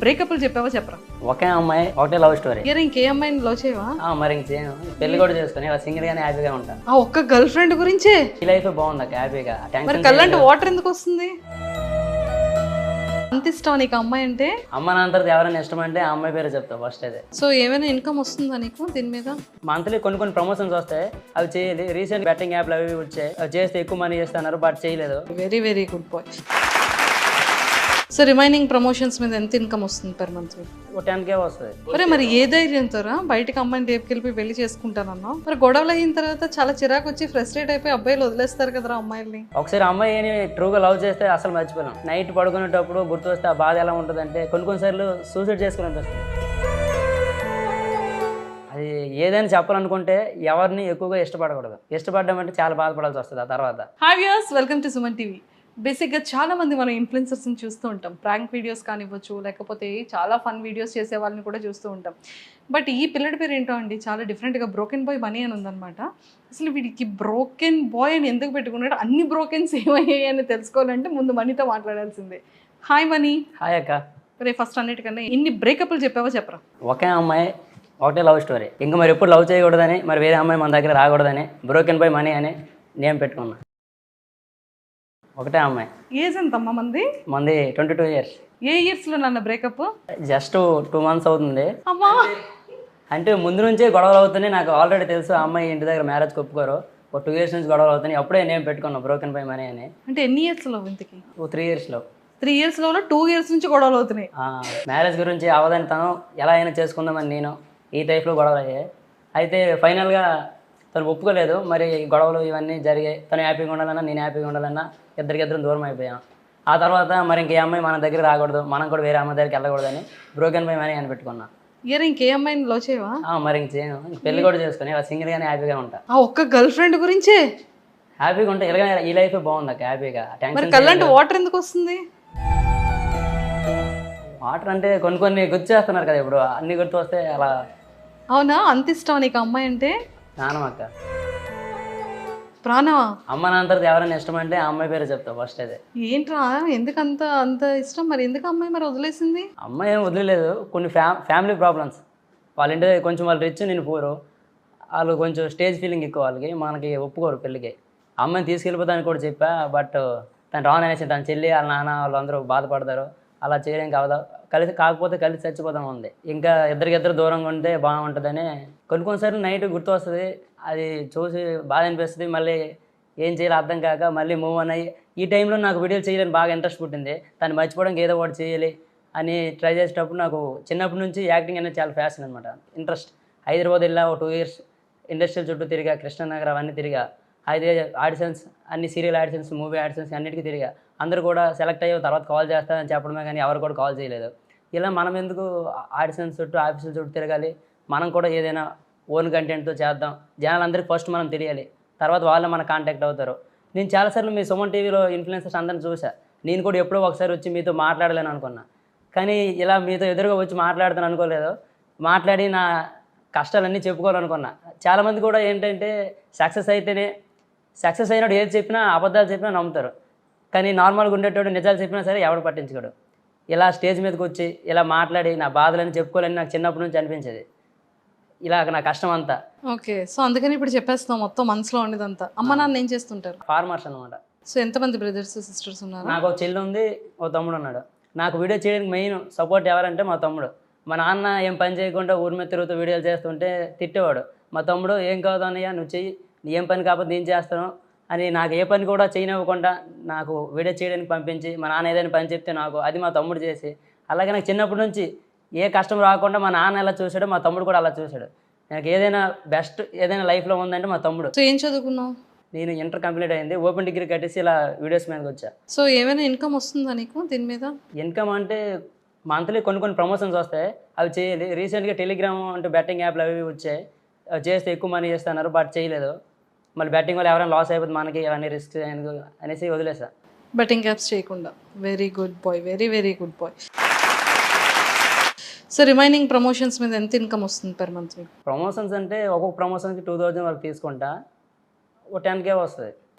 బ్రేకప్లు చెప్పావా చెప్పరా? ఒకే అమ్మాయి ఒకటే లవ్ స్టోరీ. ఇయర్ ఇంకే అమ్మాయిని లవ్ చేయవా? మరి ఇంక చేయను, పెళ్లి కూడా చేసుకుని ఇలా సింగిల్ గానే హ్యాపీగా ఉంటాను. ఆ ఒక్క గర్ల్ ఫ్రెండ్ గురించే ఈ లైఫ్ బాగుంది హ్యాపీగా. మరి కళ్ళంటే వాటర్ ఎందుకు వస్తుంది? అంత ఇష్టం నీకు అమ్మాయి అంటే? అమ్మ నాన్న తర్వాత ఎవరైనా ఇష్టం అంటే ఆ అమ్మాయి పేరు చెప్తా ఫస్ట్. అయితే సో ఏమైనా ఇన్కమ్ వస్తుందా నీకు దీని మీద? మంత్లీ కొన్ని ప్రమోషన్స్ వస్తాయి, అవి చేయాలి. రీసెంట్ బెట్టింగ్ యాప్లు అవి వచ్చాయి, అవి చేస్తే ఎక్కువ మనీ చేస్తున్నారు, బట్ చేయలేదు. Very very good boy. So remaining promotions మీద ఎంత ఇన్కమ్ వస్తుంది పర్ మంత్? 10K వస్తుంది. మరి ఏ ధైర్యంతోరా బయటకు అమ్మాయిని రేపుకెళ్ళి పెళ్లి చేసుకుంటానన్నా? మరి గొడవలు అయిన తర్వాత చాలా చిరాకు వచ్చి ఫ్రస్ట్రేట్ అయిపోయి అబ్బాయిలు వదిలేస్తారు కదరా అమ్మాయిల్ని. ఒకసారి అమ్మాయిని ట్రూగా లవ్ చేస్తే అసలు మర్చిపోయాం. నైట్ పడుకునేటప్పుడు గుర్తు వస్తే ఆ బాధ ఎలా ఉంటుంది అంటే కొన్నిసార్లు సూసైడ్ చేసుకుని అనిపిస్తుంది. అది ఏదైనా చెప్పాలనుకుంటే ఎవరిని ఎక్కువగా ఇష్టపడకూడదు. ఇష్టపడ్డామంటే చాలా బాధపడాల్సి వస్తుంది ఆ తర్వాత. Hi viewers, welcome to Suman TV. బేసిక్గా చాలా మంది మనం ఇన్ఫ్లుయెన్సర్స్ని చూస్తూ ఉంటాం. ప్రాంక్ వీడియోస్ కానివ్వచ్చు, లేకపోతే చాలా ఫన్ వీడియోస్ చేసే వాళ్ళని కూడా చూస్తూ ఉంటాం. బట్ ఈ పిల్లడి పేరు ఏంటో అండి, చాలా డిఫరెంట్గా బ్రోకెన్ బాయ్ మనీ అని ఉందన్నమాట. అసలు వీడికి బ్రోకెన్ బాయ్ అని ఎందుకు పెట్టుకున్నాడు, అన్ని బ్రోకెన్స్ ఏమయ్యాయి అని తెలుసుకోవాలంటే ముందు మనీతో మాట్లాడాల్సిందే. Hi money. హాయ్ అక్క. రే ఫస్ట్ అన్నిటికన్నా ఇన్ని బ్రేకప్లు చెప్పావా చెప్పరా? ఒకే అమ్మాయి ఒకటే లవ్ స్టోరీ. ఇంకా మరి ఎప్పుడు లవ్ చేయకూడదని, మరి వేరే అమ్మాయి మన దగ్గర రాకూడదని బ్రోకెన్ బాయ్ మనీ అని నేమ్ పెట్టుకున్నా. ఒకటే అమ్మాయి. ఏజ్ ఎంతమ్మా మంది? 22 years. ఏ ఇయర్స్లో నన్న బ్రేకప్? జస్ట్ 2 months అవుతుంది. అమ్మా, అంటే ముందు నుంచే గొడవలు అవుతున్నాయి. నాకు ఆల్రెడీ తెలుసు ఆ అమ్మాయి ఇంటి దగ్గర మ్యారేజ్కి ఒప్పుకోరు. 2 years నుంచి గొడవలు అవుతున్నాయి. అప్పుడే నేను పెట్టుకున్నా బ్రోకెన్ బై మనీ అని. అంటే ఎన్ని ఇయర్స్లో ఇంతకి? 3 yearsలో. 3 ఇయర్స్లో 2 years నుంచి గొడవలు అవుతున్నాయి. మ్యారేజ్ గురించి అవదని తను ఎలా అయినా చేసుకుందామని నేను ఈ టైప్లో గొడవలు అయ్యాయి. అయితే ఫైనల్గా తను ఒప్పుకోలేదు. మరి గొడవలు ఇవన్నీ జరిగాయి. తను హ్యాపీగా ఉండాలన్నా నేను హ్యాపీగా ఉండాలన్నా ఇద్దరికిద్దరం దూరం అయిపోయాం. ఆ తర్వాత మరి ఇంకే అమ్మాయి మన దగ్గర రాకూడదు, మనం కూడా వేరే అమ్మాయి దగ్గరికి వెళ్ళకూడదని బ్రోకెన్ బై మనీ అని పెట్టుకున్నా. ఇయర్ ఇంకే అమ్మాయిని లవ్ చేయవా? మరి ఇంక చేయను, పెళ్లి కూడా చేసుకుని ఇలా సింగిల్ గానే హ్యాపీగా ఉంటా. ఆ ఒక్క గర్ల్ ఫ్రెండ్ గురించే హ్యాపీగా ఉంటా. ఇలా ఈ లైఫ్ బాగుంది అక్క హ్యాపీగా. మరి కళ్ళంటే వాటర్ ఎందుకు వస్తుంది? వాటర్ అంటే కొన్ని గుర్తు చేస్తున్నారు కదా, ఇప్పుడు అన్ని గుర్తు వస్తే అలా. అవునా, అంత ఇష్టం నీకు అమ్మాయి అంటే? నానమ్మ అక్క. ప్రాణమా? అమ్మ నాన్న తర్వాత ఎవరైనా ఇష్టం అంటే ఆ అమ్మాయి పేరు చెప్తా ఫస్ట్. అయితే ఏంట్రా ఎందుకు అంత ఇష్టం? మరి ఎందుకు అమ్మాయి మరి వదిలేసింది? అమ్మాయి ఏం వదిలేదు, కొన్ని ఫ్యామిలీ ప్రాబ్లమ్స్. వాళ్ళ ఇంటి కొంచెం వాళ్ళు రిచ్, నేను పూరు. వాళ్ళు కొంచెం స్టేజ్ ఫీలింగ్ ఎక్కువ వాళ్ళకి, మనకి ఒప్పుకోరు పెళ్ళికి. అమ్మాయిని తీసుకెళ్ళిపోతానికి కూడా చెప్పా, బట్ తను రాను అనేసి తన చెల్లి వాళ్ళ నాన్న వాళ్ళందరూ బాధపడతారు. అలా చేయడానికి అవదా, కాకపోతే కలిసి చచ్చిపోతాం ఉంది. ఇంకా ఇద్దరికిద్దరు దూరంగా ఉంటే బాగుంటుందని కొన్నిసార్లు నైట్ గుర్తు వస్తుంది. అది చూసి బాధ అనిపిస్తుంది. మళ్ళీ ఏం చేయాలో అర్థం కాక మళ్ళీ మూవ్ అని అయ్యి ఈ టైంలో నాకు వీడియోలు చేయాలని బాగా ఇంట్రెస్ట్ పుట్టింది. తను మర్చిపోవడానికి ఏదో ఒకటి చేయాలి అని ట్రై చేసేటప్పుడు నాకు చిన్నప్పటి నుంచి యాక్టింగ్ అనేది చాలా ఫ్యాషన్ అనమాట, ఇంట్రెస్ట్. హైదరాబాద్ వెళ్ళా, 2 years ఇండస్ట్రియల్ చుట్టూ తిరిగా, కృష్ణనగర్ అవన్నీ తిరిగా. అయితే ఆడిషన్స్, అన్ని సీరియల్ ఆడిషన్స్, మూవీ ఆడిషన్స్ అన్నిటికీ తిరిగా. అందరూ కూడా సెలెక్ట్ అయ్యే తర్వాత కాల్ చేస్తానని చెప్పడమే కానీ ఎవరు కూడా కాల్ చేయలేదు. ఇలా మనం ఎందుకు ఆడిషన్స్ చుట్టూ ఆఫీసుల చుట్టూ తిరగాలి, మనం కూడా ఏదైనా ఓన్ కంటెంట్తో చేద్దాం, జనాలందరికీ ఫస్ట్ మనం తెలియాలి, తర్వాత వాళ్ళే మన కాంటాక్ట్ అవుతారు. నేను చాలాసార్లు మీ సుమన్ టీవీలో ఇన్ఫ్లుయెన్సర్స్ అందరిని చూసా. నేను కూడా ఎప్పుడో ఒకసారి వచ్చి మీతో మాట్లాడలేను అనుకున్నా, కానీ ఇలా మీతో ఎదురుగా వచ్చి మాట్లాడతాను అనుకోలేదు. మాట్లాడి నా కష్టాలన్నీ చెప్పుకోవాలనుకున్నా. చాలామంది కూడా ఏంటంటే సక్సెస్ అయినప్పుడు ఏది చెప్పినా, అబద్ధాలు చెప్పినా నమ్ముతారు. కానీ నార్మల్గా ఉండేటోడు నిజాలు చెప్పినా సరే ఎవడు పట్టించుకోడు. ఇలా స్టేజ్ మీదకి వచ్చి ఇలా మాట్లాడి నా బాధలని చెప్పుకోవాలని నాకు చిన్నప్పటి నుంచి అనిపించేది. ఇలా నా కష్టం అంతా. ఓకే, సో అందుకని ఇప్పుడు చెప్పేస్తాం మొత్తం మనసులో ఉండేదంతా. అమ్మ నాన్న ఏం చేస్తుంటారు? ఫార్మర్స్ అనమాట. సో ఎంతమంది బ్రదర్స్ సిస్టర్స్ ఉన్నారు? నాకు ఒక చెల్లి ఉంది, ఒక తమ్ముడు ఉన్నాడు. నాకు వీడియో చేయడానికి మెయిన్ సపోర్ట్ ఎవరంటే మా తమ్ముడు. మా నాన్న ఏం పని చేయకుండా ఊరి మీద తిరుగుతూ వీడియోలు చేస్తుంటే తిట్టేవాడు. మా తమ్ముడు ఏం కాదు అన్నయ్య నువ్వు చెయ్యి, నీ ఏం పని కాకపోతే నేను చేస్తాను అని నాకు ఏ పని కూడా చేయనివ్వకుండా నాకు వీడియో చేయడానికి పంపించి, మా నాన్న ఏదైనా పని చెప్తే నాకు అది మా తమ్ముడు చేసి, అలాగే నాకు చిన్నప్పటి నుంచి ఏ కష్టం రాకుండా మా నాన్న ఎలా చూసాడో మా తమ్ముడు కూడా అలా చూశాడు. నాకు ఏదైనా బెస్ట్ ఏదైనా లైఫ్లో ఉందంటే మా తమ్ముడు. సో ఏం చదువుకున్నావు? నేను ఇంటర్ కంప్లీట్ అయింది, ఓపెన్ డిగ్రీ కట్టేసి ఇలా వీడియోస్ మీదకి వచ్చా. సో ఏమైనా ఇన్కమ్ వస్తుందా నీకు దీని మీద? ఇన్కమ్ అంటే మంత్లీ కొన్ని ప్రమోషన్స్ వస్తాయి, అవి చేయాలి. రీసెంట్గా టెలిగ్రామ్ అంటే బెట్టింగ్ యాప్లు అవి వచ్చాయి, అవి చేస్తే ఎక్కువ మనీ చేస్తున్నారు, బట్ చేయలేదు. మళ్ళీ బెట్టింగ్ వల్ల ఎవరైనా లాస్ అయిపోతుంది మనకి, అవన్నీ రిస్క్ అనేసి వదిలేసా. బెట్టింగ్ యాప్స్ చేయకుండా. Very good boy, very very good boy. So remaining promotions మీద ఎంత ఇన్కమ్ వస్తుంది పర్ మంత్? ప్రమోషన్స్ అంటే ఒక్కొక్క ప్రమోషన్కి 2000 వరకు తీసుకుంటా, ఒక 10K వస్తుంది.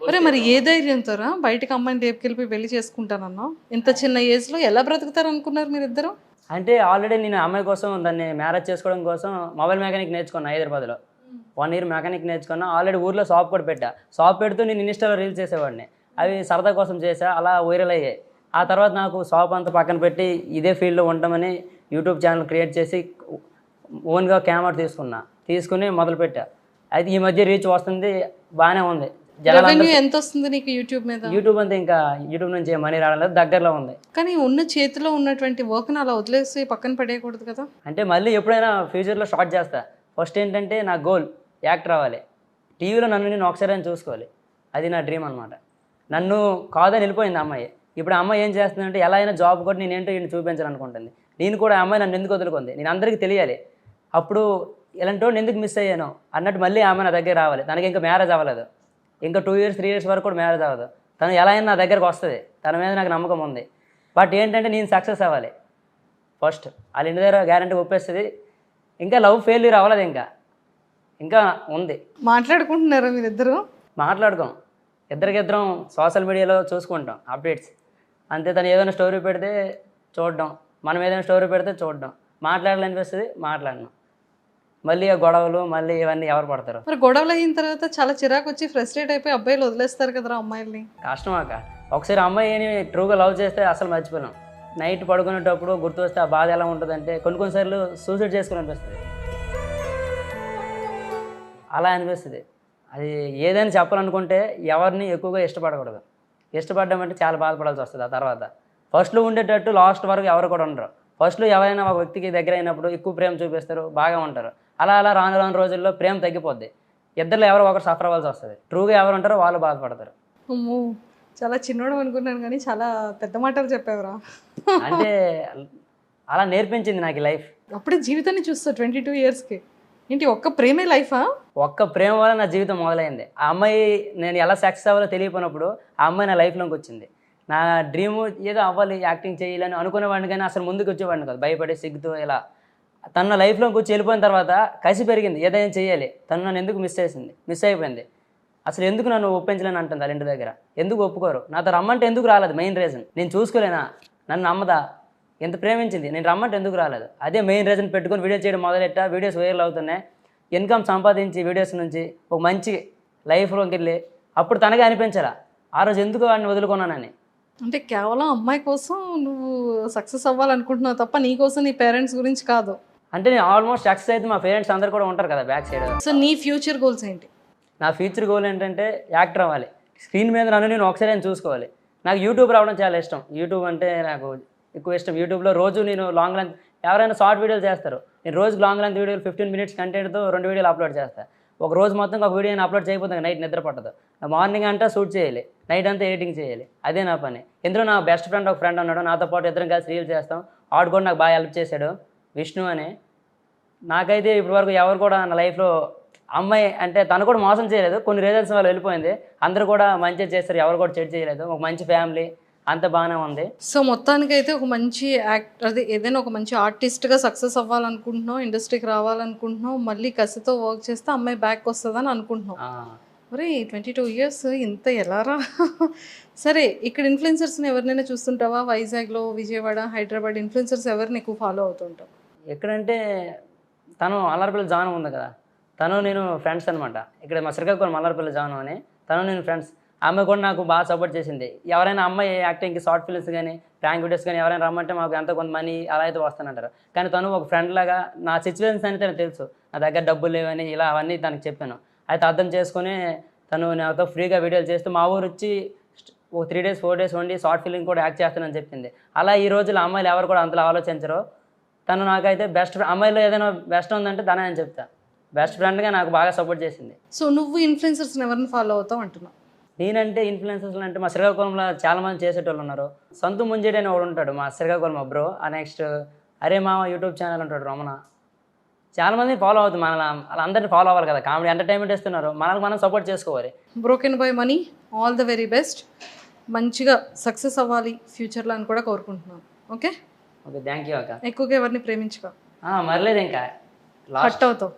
మరి ఏ ధైర్యంతోరా బయటకు అమ్మాయిని రేపుకెళ్ళి పెళ్లి చేసుకుంటానన్నా? ఇంత చిన్న ఏజ్లో ఎలా బ్రతుకుతారు అనుకున్నారు మీరు ఇద్దరు? అంటే ఆల్రెడీ నేను అమ్మాయి కోసం దాన్ని మ్యారేజ్ చేసుకోవడం కోసం మొబైల్ మెకానిక్ నేర్చుకున్నా హైదరాబాద్లో. 1 ఇయర్ మెకానిక్ నేర్చుకున్నా. ఆల్రెడీ ఊర్లో షాప్ కూడా పెట్టా. షాప్ పెడుతూ నేను ఇన్స్టాలో రీల్స్ చేసేవాడిని. అవి సరదా కోసం చేసా, అలా వైరల్ అయ్యాయి. ఆ తర్వాత నాకు షాప్ అంతా పక్కన పెట్టి ఇదే ఫీల్డ్లో ఉంటామని యూట్యూబ్ ఛానల్ క్రియేట్ చేసి ఓన్గా కెమెరా తీసుకుని మొదలుపెట్టా. అయితే ఈ మధ్య రీచ్ వస్తుంది, బాగానే ఉంది. రెవెన్యూ ఎంత వస్తుంది నీకు యూట్యూబ్ మీద? యూట్యూబ్ అంతా ఇంకా యూట్యూబ్ నుంచి మనీ రావడం లేదు, దగ్గరలో ఉంది. కానీ ఉన్న చేతిలో ఉన్నటువంటి వర్క్ని అలా వదిలేసి పక్కన పడేయకూడదు కదా? అంటే మళ్ళీ ఎప్పుడైనా ఫ్యూచర్లో స్టార్ట్ చేస్తా. ఫస్ట్ ఏంటంటే నా గోల్ యాక్టర్ అవ్వాలి. టీవీలో నన్ను నేను ఒకసారి అని చూసుకోవాలి. అది నా డ్రీమ్ అనమాట. నన్ను కాదని వెళ్ళిపోయింది అమ్మాయి. ఇప్పుడు ఆ అమ్మాయి ఏం చేస్తుందంటే ఎలా అయినా జాబ్ కూడా నేనేంటో ఈయన చూపించాలనుకుంటుంది. నేను కూడా ఆ అమ్మాయి నన్ను ఎందుకు వదులుకుంది, నేను అందరికీ తెలియాలి. అప్పుడు ఇలాంటి వాడిని ఎందుకు మిస్ అయ్యాను అన్నట్టు మళ్ళీ ఆమె నా దగ్గర రావాలి. తనకి ఇంకా మ్యారేజ్ అవ్వలేదు. ఇంకా 2 ఇయర్స్ 3 ఇయర్స్ వరకు కూడా మ్యారేజ్ అవ్వదు. తను ఎలా అయినా నా దగ్గరకు వస్తుంది. తన మీద నాకు నమ్మకం ఉంది. బట్ ఏంటంటే నేను సక్సెస్ అవ్వాలి ఫస్ట్. వాళ్ళ ఇంటి దగ్గర గ్యారంటీ ఒప్పేస్తుంది. ఇంకా లవ్ ఫెయిల్యూర్ అవ్వలేదు, ఇంకా ఉంది. మాట్లాడుకుంటున్నారా మీరిద్దరు? మాట్లాడుకోం, ఇద్దరికిద్దరం సోషల్ మీడియాలో చూసుకుంటాం అప్డేట్స్ అంతే. తను ఏదైనా స్టోరీ పెడితే చూడడం, మనం ఏదైనా స్టోరీ పెడితే చూడడం, మాట్లాడాలనిపిస్తుంది, మాట్లాడడం. మళ్ళీ ఆ గొడవలు మళ్ళీ ఇవన్నీ ఎవరు పడతారు? మరి గొడవలు అయిన తర్వాత చాలా చిరాకు వచ్చి ఫ్రస్ట్రేట్ అయిపోయి అబ్బాయిలు వదిలేస్తారు కదరా అమ్మాయిల్ని. కష్టమాక. ఒకసారి అమ్మాయిని ట్రూగా లవ్ చేస్తే అసలు మర్చిపోలేం. నైట్ పడుకునేటప్పుడు గుర్తు వస్తే ఆ బాధ ఎలా ఉంటుందంటే కొన్నిసార్లు సూసైడ్ చేసుకుని అనిపిస్తుంది. అలా అనిపిస్తుంది. అది ఏదైనా చెప్పాలనుకుంటే ఎవరిని ఎక్కువగా ఇష్టపడకూడదు. ఇష్టపడ్డామంటే చాలా బాధపడాల్సి వస్తుంది. ఆ తర్వాత ఫస్ట్లో ఉండేటట్టు లాస్ట్ వరకు ఎవరు కూడా ఉండరు. ఫస్ట్లో ఎవరైనా ఒక వ్యక్తికి దగ్గర అయినప్పుడు ఎక్కువ ప్రేమ చూపిస్తారు, బాగా ఉంటారు. అలా రాను రాను రోజుల్లో ప్రేమ తగ్గిపోద్ది. ఇద్దరిలో ఎవరో ఒకరు సఫర్ అవ్వాల్సి వస్తుంది. ట్రూగా ఎవరు ఉంటారో వాళ్ళు బాధపడతారు. అమ్మో, చాలా చిన్నోడు అనుకున్నాను కానీ చాలా పెద్ద మాటలు చెప్పేవరా. అంటే అలా నేర్పించింది నాకు లైఫ్. అప్పుడే జీవితాన్ని చూస్తా 22 ఇయర్స్కి. ఏంటి ఒక్క ప్రేమే లైఫా? ఒక్క ప్రేమ వల్ల నా జీవితం మొదలైంది. ఆ అమ్మాయి నేను ఎలా సక్సెస్ అవ్వాలో తెలియపోయినప్పుడు ఆ అమ్మాయి నా లైఫ్లోకి వచ్చింది. నా డ్రీము ఏదో అవ్వాలి, యాక్టింగ్ చేయాలని అనుకునేవాడిని కానీ అసలు ముందుకు వచ్చేవాడిని కాదు, భయపడి సిగ్గుతో ఇలా. తన లైఫ్లోకి వచ్చి వెళ్ళిపోయిన తర్వాత కసి పెరిగింది, ఏదైనా చేయాలి. తను నన్ను ఎందుకు మిస్ అయిపోయింది. అసలు ఎందుకు నన్ను ఒప్పించలేని అంటుంది వాళ్ళ ఇంటి దగ్గర. ఎందుకు ఒప్పుకోరు? నాతో రమ్మంటే ఎందుకు రాలేదు? మెయిన్ రీజన్ నేను చూసుకోలేనా, నన్ను నమ్మదా, ఎంత ప్రేమించింది, నేను రమ్మంటే ఎందుకు రాలేదు? అదే మెయిన్ రీజన్ పెట్టుకొని వీడియో చేయడం మొదలెట్టా. వీడియోస్ వైరల్ అవుతున్నాయి. ఇన్కమ్ సంపాదించి వీడియోస్ నుంచి ఒక మంచి లైఫ్లోకి వెళ్ళి అప్పుడు తనగా అనిపించాలా ఆ రోజు ఎందుకు వాడిని వదులుకున్నానని. అంటే కేవలం అమ్మాయి కోసం నువ్వు సక్సెస్ అవ్వాలనుకుంటున్నావు తప్ప నీ కోసం నీ పేరెంట్స్ గురించి కాదు. అంటే నేను ఆల్మోస్ట్ సక్సెస్ అయితే మా పేరెంట్స్ అందరు కూడా ఉంటారు కదా బ్యాక్ సైడ్. సో నీ ఫ్యూచర్ గోల్స్ ఏంటి? నా ఫ్యూచర్ గోల్ ఏంటంటే యాక్టర్ అవ్వాలి. స్క్రీన్ మీద నన్ను నేను ఒకసారి నేను చూసుకోవాలి. నాకు యూట్యూబ్ రావడం చాలా ఇష్టం. యూట్యూబ్ అంటే నాకు ఎక్కువ ఇష్టం. యూట్యూబ్లో రోజు నేను లాంగ్ లెంత్ ఎవరైనా షార్ట్ వీడియోలు చేస్తారు, నేను రోజుకి లాంగ్ లెంత్ వీడియోలు 15 మినిట్స్ కంటెంట్తో 2 వీడియోలు అప్లోడ్ చేస్తాను. ఒక రోజు మొత్తం ఒక వీడియోని అప్లోడ్ చేయకపోతే నైట్ నిద్ర పట్టదు. మార్నింగ్ అంతా షూట్ చేయాలి, నైట్ అంతా ఎడిటింగ్ చేయాలి. అదే నా పని. ఇందులో నా బెస్ట్ ఫ్రెండ్ ఒక ఫ్రెండ్ ఉన్నాడు, నాతో పాటు ఇద్దరం కలిసి రీల్ చేస్తాం. ఆడు కూడా నాకు బాగా హెల్ప్ చేశాడు, విష్ణు అని. నాకైతే ఇప్పటివరకు ఎవరు కూడా నా లైఫ్లో అమ్మాయి అంటే తను కూడా మోసం చేయలేదు. కొన్ని రీజన్స్ వల్ల వెళ్ళిపోయింది. అందరూ కూడా మంచిగా చేస్తారు, ఎవరు కూడా చెడు చేయలేదు. ఒక మంచి ఫ్యామిలీ, అంత బాగానే ఉంది. సో మొత్తానికైతే ఒక మంచి అదే ఏదైనా ఒక మంచి ఆర్టిస్ట్గా సక్సెస్ అవ్వాలనుకుంటున్నావు, ఇండస్ట్రీకి రావాలనుకుంటున్నావు, మళ్ళీ కసితో వర్క్ చేస్తే అమ్మాయి బ్యాక్ వస్తుందని అనుకుంటున్నావు. మరి 22 ఇయర్స్ ఇంత ఎలారా? సరే, ఇక్కడ ఇన్ఫ్లుయెన్సర్స్ని ఎవరినైనా చూస్తుంటావా? వైజాగ్లో, విజయవాడ, హైదరాబాద్ ఇన్ఫ్లుయెన్సర్స్ ఎవరిని ఎక్కువ ఫాలో అవుతుంటావు? ఎక్కడంటే తను అల్లారపల్లి జాను ఉంది కదా, తను నేను ఫ్రెండ్స్ అనమాట. ఇక్కడ మా శ్రీకాకుళం అల్లారపల్లి జాను అని, తను నేను ఫ్రెండ్స్. ఆమె కూడా నాకు బాగా సపోర్ట్ చేసింది. ఎవరైనా అమ్మాయి యాక్టింగ్కి షార్ట్ ఫిల్మ్స్ కానీ ప్రాంక్ వీడియోస్ కానీ ఎవరైనా రమ్మంటే మాకు ఎంతో కొంత మనీ అలా అయితే వస్తానంటారు. కానీ తను ఒక ఫ్రెండ్ లాగా నా సిచ్యువేషన్స్ అని తనకు తెలుసు, నా దగ్గర డబ్బులు లేవని ఇలా అవన్నీ తనకు చెప్పాను. అయితే అర్థం చేసుకుని తను నాతో ఫ్రీగా వీడియోలు చేస్తూ మా ఊరు వచ్చి ఒక 3 days 4 days ఉండి షార్ట్ ఫిల్మ్ కూడా యాక్ట్ చేస్తానని చెప్పింది. అలా ఈ రోజుల్లో అమ్మాయిలు ఎవరు కూడా అంతలా ఆలోచించరు. తను నాకైతే బెస్ట్ అమ్మాయిలో ఏదైనా బెస్ట్ ఉందంటే తనే అని చెప్తా. బెస్ట్ ఫ్రెండ్గా నాకు బాగా సపోర్ట్ చేసింది. సో నువ్వు ఇన్ఫ్లుయెన్సర్స్ని ఎవరిని ఫాలో అవుతావు అంటున్నావు? నేనంటే ఇన్ఫ్లుయెన్సర్స్ అంటే మా శ్రీకాకుళంలో చాలామంది చేసేటోళ్ళు ఉన్నారు. సంతు ముంజేడి అని ఒకడు ఉంటాడు మా శ్రీకాకుళం బ్రో. ఆ నెక్స్ట్ అరే మామ యూట్యూబ్ ఛానల్ ఉంటాడు రమణ. చాలామంది ఫాలో అవుతుంది. వాళ్ళందరినీ ఫాలో అవ్వాలి కదా, కామెడీ ఎంటర్టైన్మెంట్ ఇస్తున్నారు, మనకు మనం సపోర్ట్ చేసుకోవాలి. Broken by money, all the very best. మంచిగా సక్సెస్ అవ్వాలి ఫ్యూచర్లో అని కూడా కోరుకుంటున్నాను. ఓకే ఓకే, థ్యాంక్ యూ అక్క. ఎక్కువగా ఎవరిని ప్రేమించుకో, మరలేదు ఇంకా హట్ అవుతావు.